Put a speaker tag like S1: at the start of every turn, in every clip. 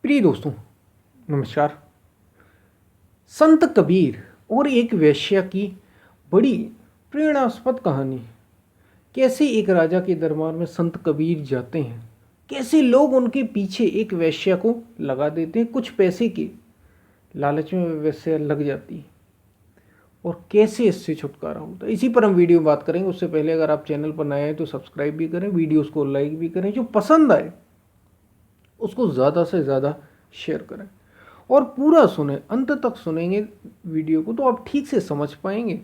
S1: प्रिय दोस्तों, नमस्कार। संत कबीर और एक वेश्या की बड़ी प्रेरणास्पद कहानी। कैसे एक राजा के दरबार में संत कबीर जाते हैं, कैसे लोग उनके पीछे एक वेश्या को लगा देते हैं, कुछ पैसे के लालच में वेश्या लग जाती है और कैसे इससे छुटकारा होता है। इसी पर हम वीडियो में बात करेंगे। उससे पहले अगर आप चैनल पर नए हैं तो सब्सक्राइब भी करें, वीडियोस को लाइक भी करें, जो पसंद आए उसको ज़्यादा से ज़्यादा शेयर करें और पूरा सुने, अंत तक सुनेंगे वीडियो को तो आप ठीक से समझ पाएंगे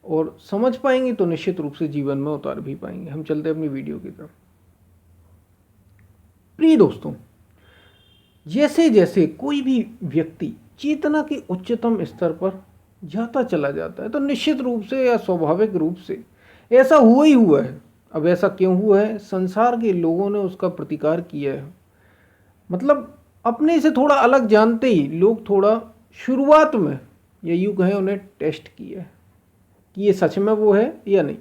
S1: और समझ पाएंगे तो निश्चित रूप से जीवन में उतार भी पाएंगे। हम चलते हैं अपनी वीडियो की तरफ। प्रिय दोस्तों, जैसे जैसे कोई भी व्यक्ति चेतना के उच्चतम स्तर पर जाता चला जाता है तो निश्चित रूप से या स्वाभाविक रूप से ऐसा हुआ ही हुआ है। अब ऐसा क्यों हुआ है? संसार के लोगों ने उसका प्रतिकार किया है। मतलब अपने से थोड़ा अलग जानते ही लोग थोड़ा शुरुआत में या यूँ कहें उन्हें टेस्ट किया है कि ये सच में वो है या नहीं।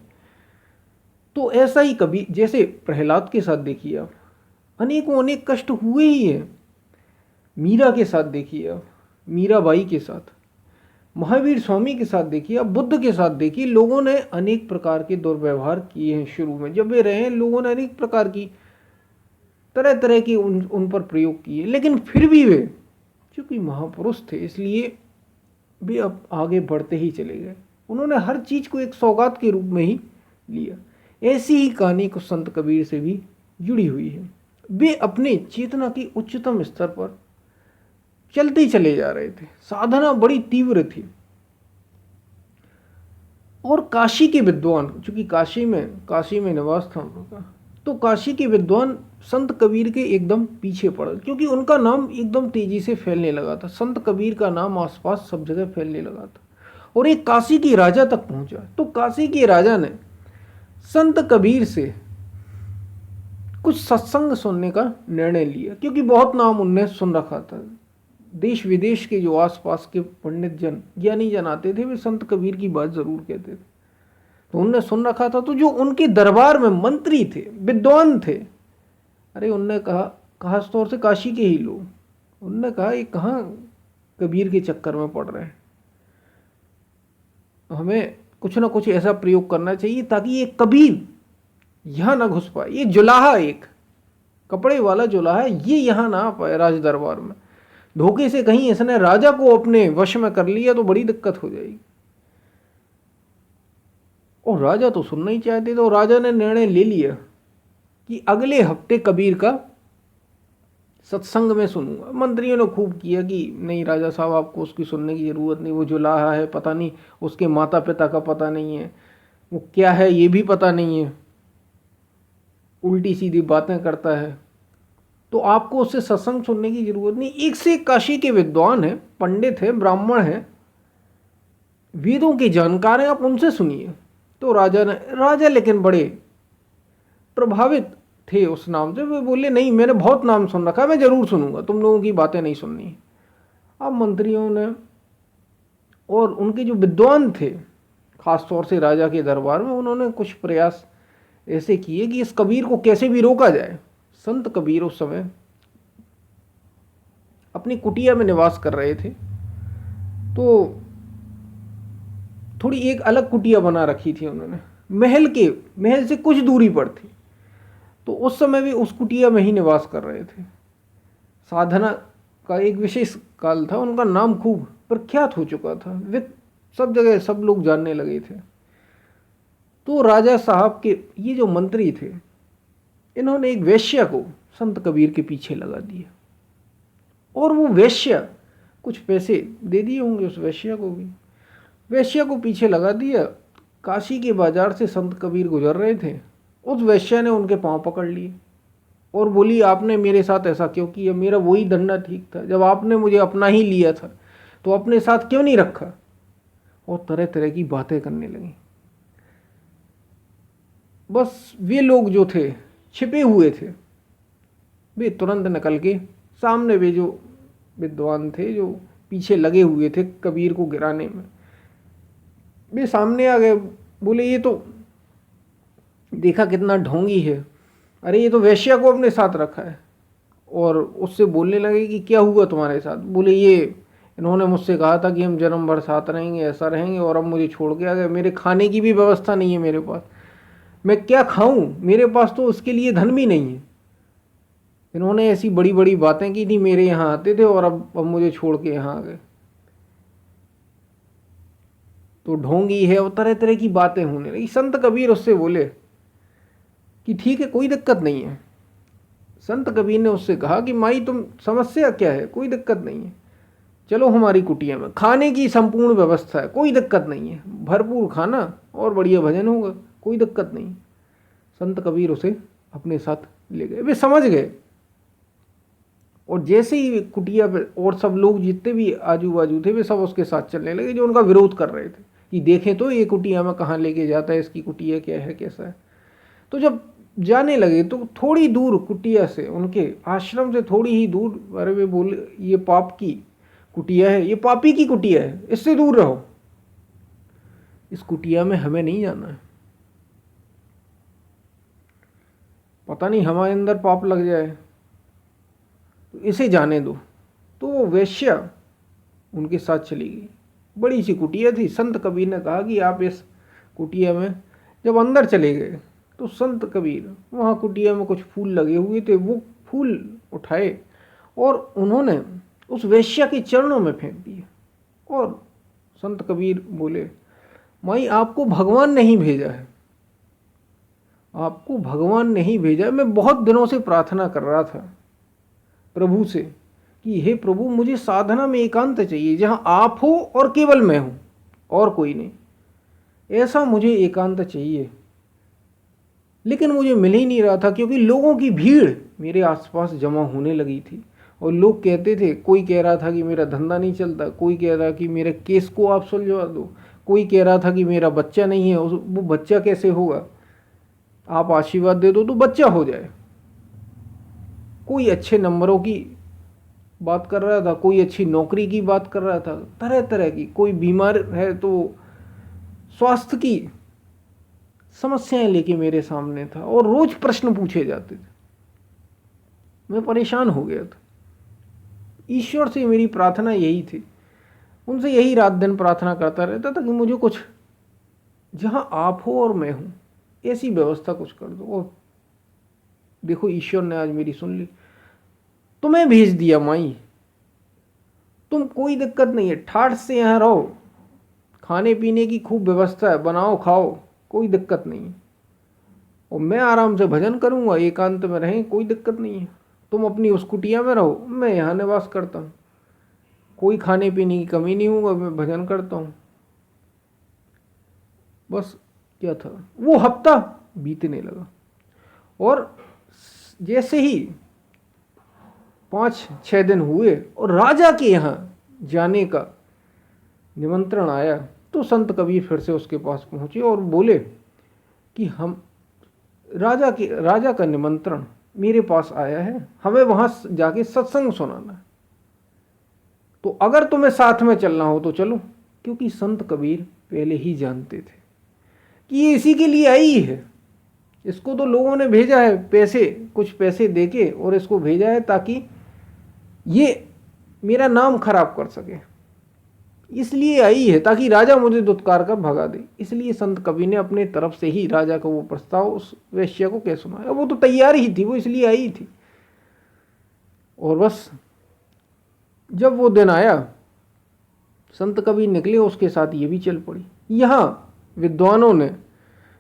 S1: तो ऐसा ही कभी जैसे प्रहलाद के साथ देखिए आप, अनेकों अनेक कष्ट हुए ही हैं। मीरा के साथ देखिए आप, मीराबाई के साथ, महावीर स्वामी के साथ देखिए आप, बुद्ध के साथ देखिए, लोगों ने अनेक प्रकार के दुर्व्यवहार किए हैं। शुरू में जब वे रहे हैं लोगों ने अनेक प्रकार की तरह तरह की उन पर प्रयोग किए, लेकिन फिर भी वे चूँकि महापुरुष थे इसलिए वे अब आगे बढ़ते ही चले गए। उन्होंने हर चीज़ को एक सौगात के रूप में ही लिया। ऐसी ही कहानी को संत कबीर से भी जुड़ी हुई है। वे अपने चेतना की उच्चतम स्तर पर चलते ही चले जा रहे थे। साधना बड़ी तीव्र थी और काशी के विद्वान, चूँकि काशी में निवास था उनका, तो काशी के विद्वान संत कबीर के एकदम पीछे पड़े क्योंकि उनका नाम एकदम तेजी से फैलने लगा था। संत कबीर का नाम आसपास सब जगह फैलने लगा था और एक काशी के राजा तक पहुंचा। तो काशी के राजा ने संत कबीर से कुछ सत्संग सुनने का निर्णय लिया क्योंकि बहुत नाम उनने सुन रखा था। देश विदेश के जो आसपास के पंडित जन, ज्ञानी जन आते थे वे संत कबीर की बात जरूर कहते थे, तो उनने सुन रखा था। तो जो उनके दरबार में मंत्री थे, विद्वान थे, अरे उनने कहा, खास तौर से काशी के ही लोग, उनने कहा ये कहाँ कबीर के चक्कर में पड़ रहे हैं, हमें कुछ ना कुछ ऐसा प्रयोग करना चाहिए ताकि ये कबीर यहाँ ना घुस पाए। ये जुलाहा, एक कपड़े वाला जुलाहा, ये यहाँ ना आ पाए राज दरबार में। धोखे से कहीं इसने राजा को अपने वश में कर लिया तो बड़ी दिक्कत हो जाएगी। और राजा तो सुनना ही चाहते, तो राजा ने निर्णय ले लिया कि अगले हफ्ते कबीर का सत्संग में सुनूंगा। मंत्रियों ने खूब किया कि नहीं राजा साहब, आपको उसकी सुनने की ज़रूरत नहीं, वो जुलाहा है, पता नहीं उसके माता पिता का पता नहीं है, वो क्या है ये भी पता नहीं है, उल्टी सीधी बातें करता है, तो आपको उससे सत्संग सुनने की ज़रूरत नहीं। एक से एक काशी के विद्वान हैं, पंडित हैं, ब्राह्मण हैं, वेदों के जानकार हैं, आप उनसे सुनिए। तो राजा लेकिन बड़े प्रभावित थे उस नाम से। वे बोले नहीं, मैंने बहुत नाम सुन रखा है, मैं ज़रूर सुनूंगा, तुम लोगों की बातें नहीं सुननी। अब मंत्रियों ने और उनके जो विद्वान थे खास तौर से राजा के दरबार में, उन्होंने कुछ प्रयास ऐसे किए कि इस कबीर को कैसे भी रोका जाए। संत कबीर उस समय अपनी कुटिया में निवास कर रहे थे, तो थोड़ी एक अलग कुटिया बना रखी थी उन्होंने, महल से कुछ दूरी पर थी। तो उस समय भी उस कुटिया में ही निवास कर रहे थे। साधना का एक विशेष काल था, उनका नाम खूब प्रख्यात हो चुका था, वे सब जगह सब लोग जानने लगे थे। तो राजा साहब के ये जो मंत्री थे, इन्होंने एक वेश्या को संत कबीर के पीछे लगा दिया और वो वेश्या कुछ पैसे दे दिए होंगे उस वेश्या को भी, वेश्या को पीछे लगा दिया। काशी के बाजार से संत कबीर गुजर रहे थे, उस वेश्या ने उनके पांव पकड़ लिए और बोली आपने मेरे साथ ऐसा क्यों किया, मेरा वही धंधा ठीक था, जब आपने मुझे अपना ही लिया था तो अपने साथ क्यों नहीं रखा। और तरह तरह की बातें करने लगी। बस वे लोग जो थे छिपे हुए थे, वे तुरंत निकल के सामने, वे जो विद्वान थे जो पीछे लगे हुए थे कबीर को गिराने में, वे सामने आ गए। बोले ये तो देखा कितना ढोंगी है, अरे ये तो वेश्या को अपने साथ रखा है। और उससे बोलने लगे कि क्या हुआ तुम्हारे साथ। बोले ये इन्होंने मुझसे कहा था कि हम जन्म भर साथ रहेंगे, ऐसा रहेंगे, और अब मुझे छोड़ के आ गए। मेरे खाने की भी व्यवस्था नहीं है मेरे पास, मैं क्या खाऊं, मेरे पास तो उसके लिए धन भी नहीं है। इन्होंने ऐसी बड़ी बड़ी बातें की थी, मेरे यहाँ आते थे और अब मुझे छोड़ के यहाँ आ गए। तो ढोंगी है और तरह तरह की बातें होने लगी। संत कबीर उससे बोले कि ठीक है, कोई दिक्कत नहीं है। संत कबीर ने उससे कहा कि माई तुम समस्या क्या है, कोई दिक्कत नहीं है, चलो हमारी कुटिया में, खाने की संपूर्ण व्यवस्था है, कोई दिक्कत नहीं है, भरपूर खाना और बढ़िया भजन होगा, कोई दिक्कत नहीं। संत कबीर उसे अपने साथ ले गए। वे समझ गए और जैसे ही कुटिया पे और सब लोग जितने भी आजू बाजू थे वे सब उसके साथ चलने लगे, जो उनका विरोध कर रहे थे कि देखें तो ये कुटिया में कहाँ लेके जाता है, इसकी कुटिया क्या है, कैसा है। तो जब जाने लगे तो थोड़ी दूर कुटिया से, उनके आश्रम से थोड़ी ही दूर, अरे वे बोले ये पाप की कुटिया है, ये पापी की कुटिया है, इससे दूर रहो, इस कुटिया में हमें नहीं जाना है, पता नहीं हमारे अंदर पाप लग जाए, तो इसे जाने दो। तो वो वेश्या उनके साथ चली गई। बड़ी सी कुटिया थी। संत कबीर ने कहा कि आप इस कुटिया में, जब अंदर चले गए तो संत कबीर वहाँ कुटिया में कुछ फूल लगे हुए थे, वो फूल उठाए और उन्होंने उस वेश्या के चरणों में फेंक दिए। और संत कबीर बोले माई आपको भगवान नहीं भेजा है, आपको भगवान नहीं भेजा है। मैं बहुत दिनों से प्रार्थना कर रहा था प्रभु से कि हे प्रभु मुझे साधना में एकांत चाहिए, जहाँ आप हो और केवल मैं हूँ और कोई नहीं, ऐसा मुझे एकांत चाहिए। लेकिन मुझे मिल ही नहीं रहा था, क्योंकि लोगों की भीड़ मेरे आसपास जमा होने लगी थी और लोग कहते थे, कोई कह रहा था कि मेरा धंधा नहीं चलता, कोई कह रहा कि मेरे केस को आप सुलझवा दो, कोई कह रहा था कि मेरा बच्चा नहीं है, वो बच्चा कैसे होगा, आप आशीर्वाद दे दो तो बच्चा हो जाए। कोई अच्छे नंबरों की बात कर रहा था, कोई अच्छी नौकरी की बात कर रहा था, तरह तरह की, कोई बीमार है तो स्वास्थ्य की समस्याएं लेके मेरे सामने था और रोज प्रश्न पूछे जाते थे। मैं परेशान हो गया था। ईश्वर से मेरी प्रार्थना यही थी, उनसे यही रात दिन प्रार्थना करता रहता था कि मुझे कुछ, जहाँ आप हो और मैं हूँ, ऐसी व्यवस्था कुछ कर दो। और देखो ईश्वर ने आज मेरी सुन ली, तुम्हें भेज दिया माई, तुम कोई दिक्कत नहीं है, ठाठ से यहाँ रहो, खाने पीने की खूब व्यवस्था है, बनाओ खाओ, कोई दिक्कत नहीं है, और मैं आराम से भजन करूँगा, एकांत में रहें, कोई दिक्कत नहीं है। तुम अपनी उस कुटिया में रहो, मैं यहाँ निवास करता हूँ, कोई खाने पीने की कमी नहीं होगा, मैं भजन करता हूँ। बस क्या था, वो हफ्ता बीतने लगा और जैसे ही 5-6 दिन हुए और राजा के यहाँ जाने का निमंत्रण आया, तो संत कबीर फिर से उसके पास पहुँचे और बोले कि हम राजा का निमंत्रण मेरे पास आया है, हमें वहाँ जाके सत्संग सुनाना है, तो अगर तुम्हें साथ में चलना हो तो चलो। क्योंकि संत कबीर पहले ही जानते थे कि ये इसी के लिए आई है, इसको तो लोगों ने भेजा है पैसे, कुछ पैसे देके, और इसको भेजा है ताकि ये मेरा नाम खराब कर सके, इसलिए आई है ताकि राजा मुझे दुत्कार कर भगा दे। इसलिए संत कबीर ने अपने तरफ से ही राजा का वो प्रस्ताव उस वेश्या को कह सुनाया। वो तो तैयार ही थी, वो इसलिए आई थी। और बस जब वो दिन आया, संत कबीर निकले, उसके साथ ये भी चल पड़ी। यहाँ विद्वानों ने,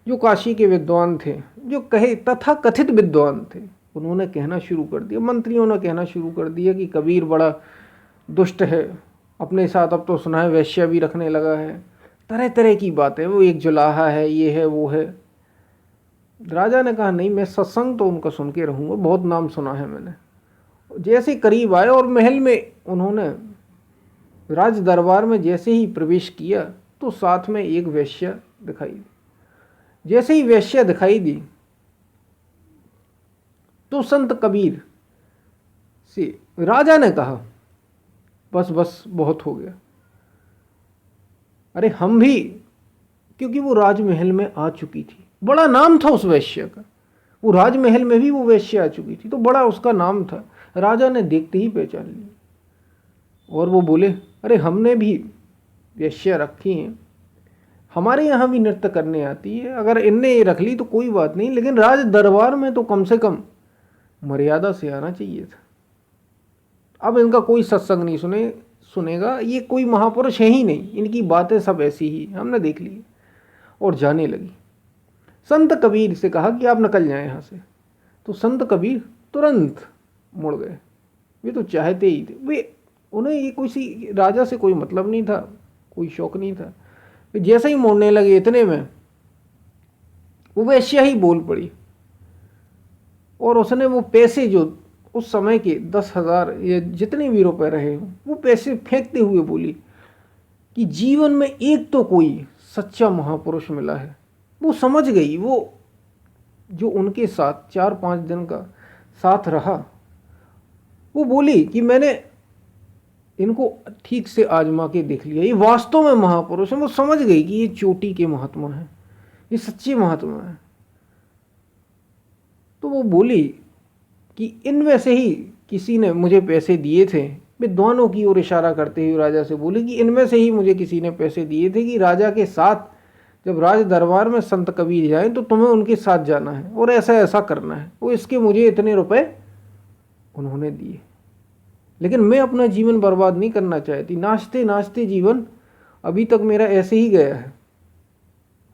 S1: जो काशी के विद्वान थे, जो कहे तथा कथित विद्वान थे, उन्होंने कहना शुरू कर दिया, मंत्रियों ने कहना शुरू कर दिया कि कबीर बड़ा दुष्ट है, अपने साथ अब तो सुना है वैश्या भी रखने लगा है, तरह तरह की बातें, वो एक जुलाहा है, ये है वो है। राजा ने कहा नहीं, मैं सत्संग तो उनका सुन के रहूँगा, बहुत नाम सुना है मैंने। जैसे करीब आए और महल में उन्होंने, राज दरबार में जैसे ही प्रवेश किया तो साथ में एक वेश्या दिखाई दी। जैसे ही वेश्या दिखाई दी तो संत कबीर से राजा ने कहा बस बस बहुत हो गया। अरे हम भी, क्योंकि वो राजमहल में आ चुकी थी, बड़ा नाम था उस वेश्या का, वो राजमहल में भी वो वेश्या आ चुकी थी, तो बड़ा उसका नाम था। राजा ने देखते ही पहचान लिया और वो बोले, अरे हमने भी वेश्या रखी हैं, हमारे यहाँ भी नृत्य करने आती है, अगर इनने ये रख ली तो कोई बात नहीं, लेकिन राज दरबार में तो कम से कम मर्यादा से आना चाहिए था। अब इनका कोई सत्संग नहीं सुनेगा, ये कोई महापुरुष है ही नहीं, इनकी बातें सब ऐसी ही हमने देख ली। और जाने लगी। संत कबीर से कहा कि आप निकल जाएं यहाँ से। तो संत कबीर तुरंत मुड़ गए। वे तो चाहते ही थे, उन्हें ये कोई राजा से कोई मतलब नहीं था, कोई शौक नहीं था। वे जैसे ही मुड़ने लगे, इतने में वो वेश्या ही बोल पड़ी और उसने वो पैसे जो उस समय के 10,000 या जितने भी रुपए रहे हों, वो पैसे फेंकते हुए बोली कि जीवन में एक तो कोई सच्चा महापुरुष मिला है। वो समझ गई, वो जो उनके साथ 4-5 दिन का साथ रहा, वो बोली कि मैंने इनको ठीक से आजमा के देख लिया, ये वास्तव में महापुरुष है। वो समझ गई कि ये चोटी के महात्मा हैं, ये सच्चे महात्मा हैं। तो वो बोली कि इनमें से ही किसी ने मुझे पैसे दिए थे। वे दोनों की ओर इशारा करते हुए राजा से बोले कि इनमें से ही मुझे किसी ने पैसे दिए थे कि राजा के साथ जब राज दरबार में संत कबीर जाएं तो तुम्हें उनके साथ जाना है और ऐसा ऐसा करना है। वो इसके मुझे इतने रुपए उन्होंने दिए, लेकिन मैं अपना जीवन बर्बाद नहीं करना चाहती। नाचते नाचते जीवन अभी तक मेरा ऐसे ही गया है।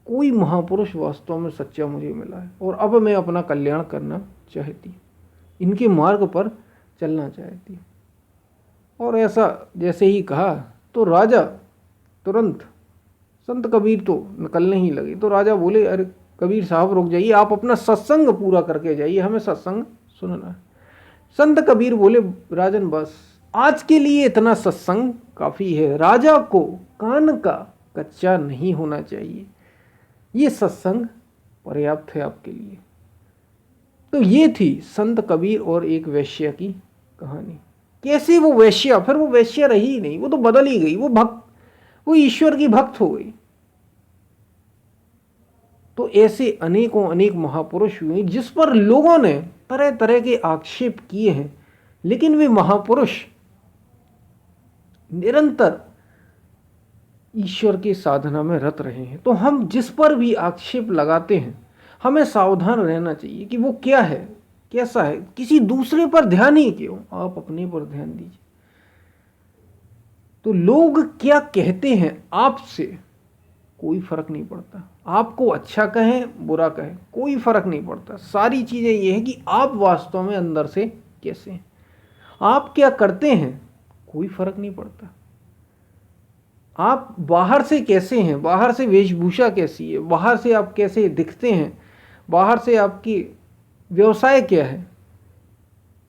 S1: कोई महापुरुष वास्तव में सच्चा मुझे मिला है और अब मैं अपना कल्याण करना चाहती, इनके मार्ग पर चलना चाहती। और ऐसा जैसे ही कहा तो राजा तुरंत, संत कबीर तो निकलने ही लगे तो राजा बोले, अरे कबीर साहब रुक जाइए, आप अपना सत्संग पूरा करके जाइए, हमें सत्संग सुनना है। संत कबीर बोले, राजन बस आज के लिए इतना सत्संग काफ़ी है, राजा को कान का कच्चा नहीं होना चाहिए, ये सत्संग पर्याप्त है आपके लिए। तो ये थी संत कबीर और एक वेश्या की कहानी। कैसे वो वेश्या, फिर वो वेश्या रही ही नहीं, वो तो बदल ही गई, वो ईश्वर की भक्त हो गई। तो ऐसे अनेकों अनेक महापुरुष हुए जिस पर लोगों ने तरह तरह के आक्षेप किए हैं, लेकिन वे महापुरुष निरंतर ईश्वर की साधना में रत रहे हैं। तो हम जिस पर भी आक्षेप लगाते हैं, हमें सावधान रहना चाहिए कि वो क्या है, कैसा है। किसी दूसरे पर ध्यान ही क्यों, आप अपने पर ध्यान दीजिए। तो लोग क्या कहते हैं आपसे कोई फर्क नहीं पड़ता, आपको अच्छा कहें बुरा कहें कोई फर्क नहीं पड़ता। सारी चीजें ये है कि आप वास्तव में अंदर से कैसे हैं, आप क्या करते हैं कोई फर्क नहीं पड़ता। आप बाहर से कैसे हैं, बाहर से वेशभूषा कैसी है, बाहर से आप कैसे दिखते हैं, बाहर से आपकी व्यवसाय क्या है,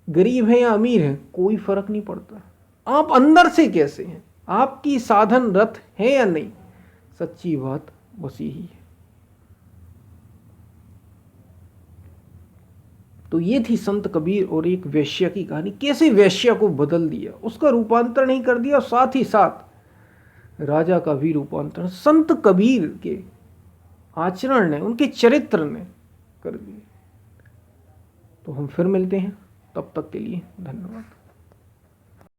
S1: गरीब है या अमीर है कोई फर्क नहीं पड़ता। आप अंदर से कैसे हैं, आपकी साधन रथ है या नहीं, सच्ची बात बस यही है। तो ये थी संत कबीर और एक वेश्या की कहानी। कैसे वेश्या को बदल दिया, उसका रूपांतरण ही कर दिया, और साथ ही साथ राजा का भी रूपांतरण संत कबीर के आचरण ने, उनके चरित्र ने कर दिया। तो हम फिर मिलते हैं, तब तक के लिए धन्यवाद।